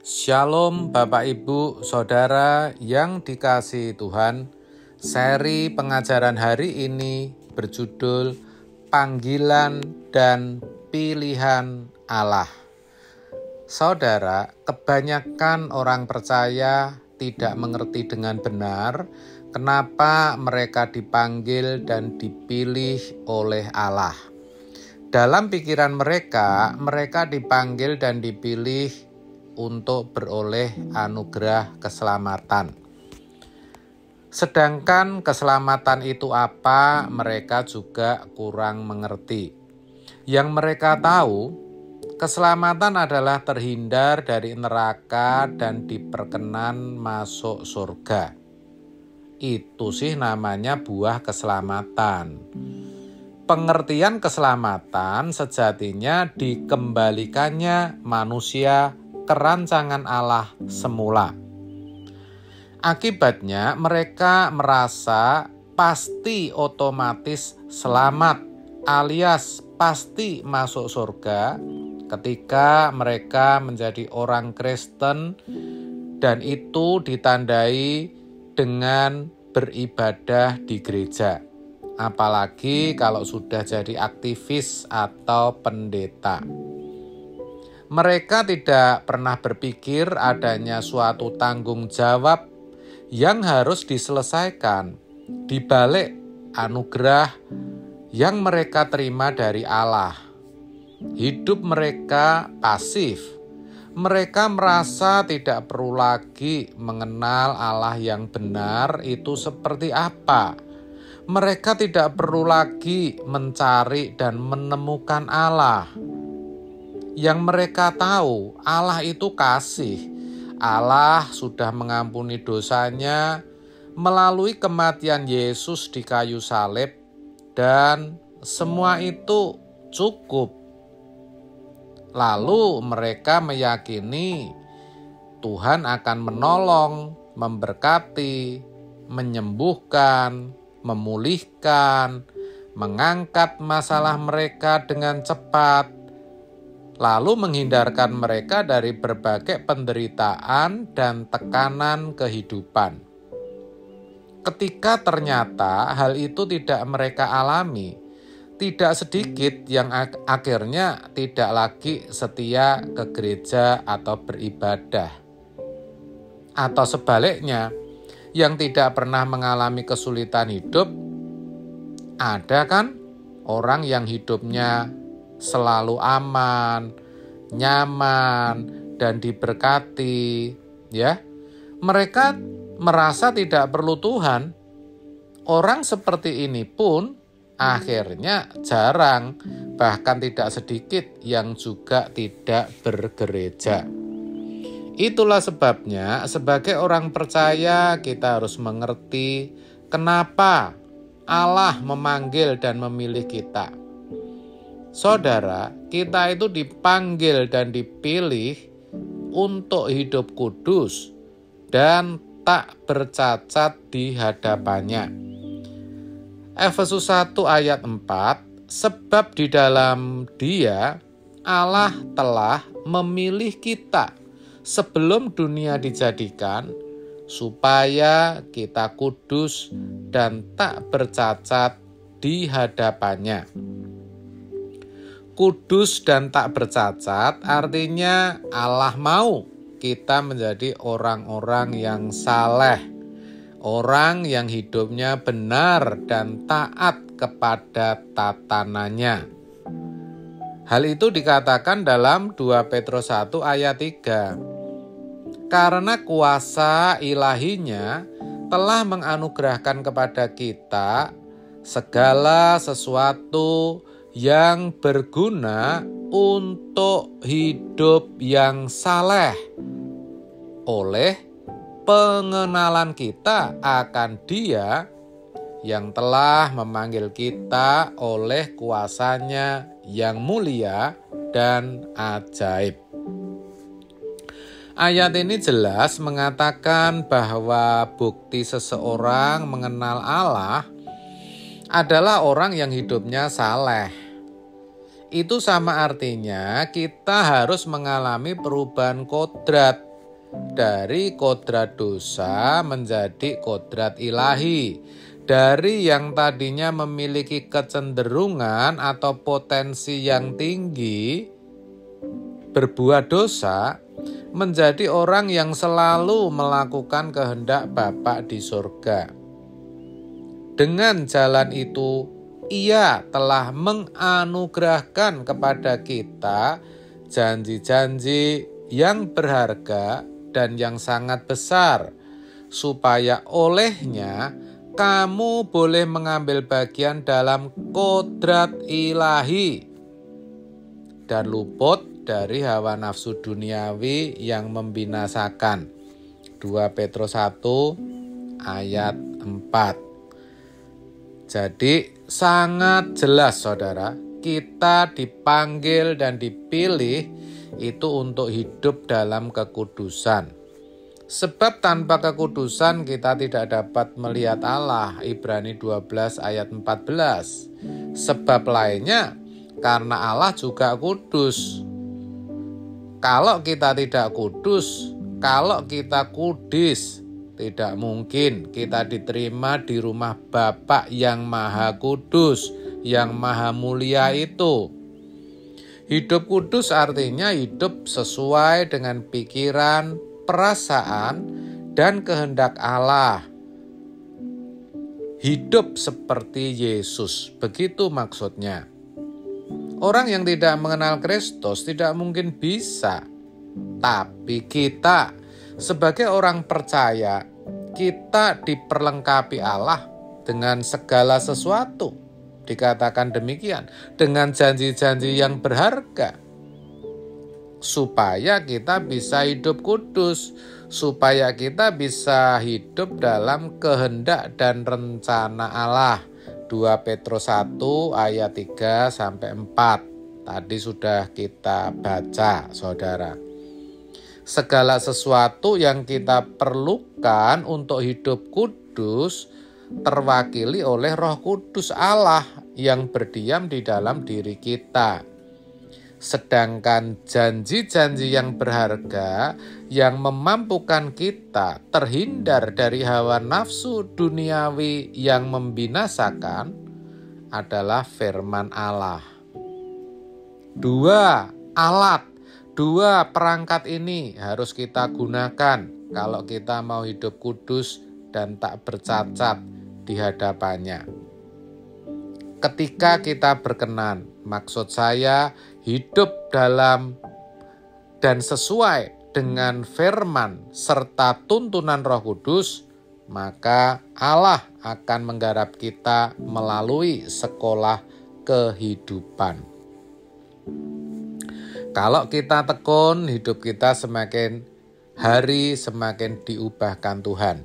Shalom Bapak Ibu Saudara yang dikasihi Tuhan. Seri pengajaran hari ini berjudul Panggilan dan Pilihan Allah. Saudara, kebanyakan orang percaya tidak mengerti dengan benar kenapa mereka dipanggil dan dipilih oleh Allah. Dalam pikiran mereka dipanggil dan dipilih untuk beroleh anugerah keselamatan. Sedangkan keselamatan itu apa, mereka juga kurang mengerti. Yang mereka tahu, keselamatan adalah terhindar dari neraka dan diperkenan masuk surga. Itu sih namanya buah keselamatan. Pengertian keselamatan sejatinya dikembalikannya manusia ke rancangan Allah semula. Akibatnya mereka merasa pasti otomatis selamat alias pasti masuk surga ketika mereka menjadi orang Kristen, dan itu ditandai dengan beribadah di gereja. Apalagi kalau sudah jadi aktivis atau pendeta. Mereka tidak pernah berpikir adanya suatu tanggung jawab yang harus diselesaikan di balik anugerah yang mereka terima dari Allah. Hidup mereka pasif. Mereka merasa tidak perlu lagi mengenal Allah yang benar itu seperti apa. Mereka tidak perlu lagi mencari dan menemukan Allah. Yang mereka tahu, Allah itu kasih. Allah sudah mengampuni dosanya melalui kematian Yesus di kayu salib, dan semua itu cukup. Lalu mereka meyakini Tuhan akan menolong, memberkati, menyembuhkan, memulihkan, mengangkat masalah mereka dengan cepat, lalu menghindarkan mereka dari berbagai penderitaan dan tekanan kehidupan. Ketika ternyata hal itu tidak mereka alami, tidak sedikit yang akhirnya tidak lagi setia ke gereja atau beribadah. Atau sebaliknya, yang tidak pernah mengalami kesulitan hidup, ada kan orang yang hidupnya selalu aman, nyaman, dan diberkati, ya. Mereka merasa tidak perlu Tuhan. Orang seperti ini pun akhirnya jarang, bahkan tidak sedikit yang juga tidak bergereja. Itulah sebabnya sebagai orang percaya kita harus mengerti kenapa Allah memanggil dan memilih kita. Saudara, kita itu dipanggil dan dipilih untuk hidup kudus dan tak bercacat di hadapannya. Efesus 1 ayat 4, sebab di dalam Dia Allah telah memilih kita sebelum dunia dijadikan, supaya kita kudus dan tak bercacat di hadapannya. Kudus dan tak bercacat artinya Allah mau kita menjadi orang-orang yang saleh, orang yang hidupnya benar dan taat kepada tatanannya. Hal itu dikatakan dalam 2 Petrus 1 ayat 3. Karena kuasa ilahinya telah menganugerahkan kepada kita segala sesuatu yang berguna untuk hidup yang saleh oleh pengenalan kita akan Dia yang telah memanggil kita oleh kuasanya yang mulia dan ajaib. Ayat ini jelas mengatakan bahwa bukti seseorang mengenal Allah adalah orang yang hidupnya saleh. Itu sama artinya kita harus mengalami perubahan kodrat dari kodrat dosa menjadi kodrat ilahi. Dari yang tadinya memiliki kecenderungan atau potensi yang tinggi berbuat dosa, menjadi orang yang selalu melakukan kehendak Bapa di surga. Dengan jalan itu, Ia telah menganugerahkan kepada kita janji-janji yang berharga dan yang sangat besar, supaya olehnya kamu boleh mengambil bagian dalam kodrat ilahi dan luput dari hawa nafsu duniawi yang membinasakan. 2 Petrus 1 ayat 4. Jadi sangat jelas saudara, kita dipanggil dan dipilih itu untuk hidup dalam kekudusan. Sebab tanpa kekudusan kita tidak dapat melihat Allah. Ibrani 12 ayat 14. Sebab lainnya, karena Allah juga kudus. Kalau kita tidak kudus, kalau kita kudis, tidak mungkin kita diterima di rumah Bapa yang Maha Kudus, yang Maha Mulia itu. Hidup kudus artinya hidup sesuai dengan pikiran, perasaan, dan kehendak Allah. Hidup seperti Yesus, begitu maksudnya. Orang yang tidak mengenal Kristus tidak mungkin bisa. Tapi kita sebagai orang percaya, kita diperlengkapi Allah dengan segala sesuatu. Dikatakan demikian, dengan janji-janji yang berharga. Supaya kita bisa hidup kudus, supaya kita bisa hidup dalam kehendak dan rencana Allah. 2 Petrus 1 ayat 3 sampai 4. Tadi sudah kita baca, saudara. Segala sesuatu yang kita perlukan untuk hidup kudus terwakili oleh Roh Kudus Allah yang berdiam di dalam diri kita. Sedangkan janji-janji yang berharga yang memampukan kita terhindar dari hawa nafsu duniawi yang membinasakan adalah firman Allah. Dua perangkat ini harus kita gunakan kalau kita mau hidup kudus dan tak bercacat di hadapannya. Ketika kita berkenan, maksud saya hidup dalam dan sesuai dengan firman serta tuntunan Roh Kudus, maka Allah akan menggarap kita melalui sekolah kehidupan. Kalau kita tekun, hidup kita semakin hari semakin diubahkan Tuhan.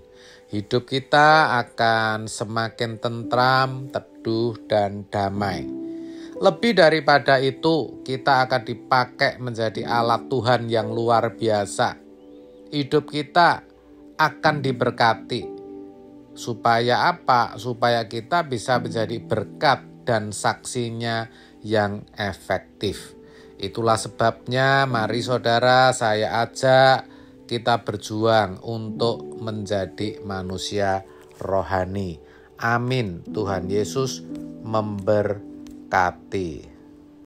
Hidup kita akan semakin tentram, teduh, dan damai. Lebih daripada itu, kita akan dipakai menjadi alat Tuhan yang luar biasa. Hidup kita akan diberkati. Supaya apa? Supaya kita bisa menjadi berkat dan saksinya yang efektif. Itulah sebabnya mari saudara saya ajak kita berjuang untuk menjadi manusia rohani. Amin. Tuhan Yesus memberkati.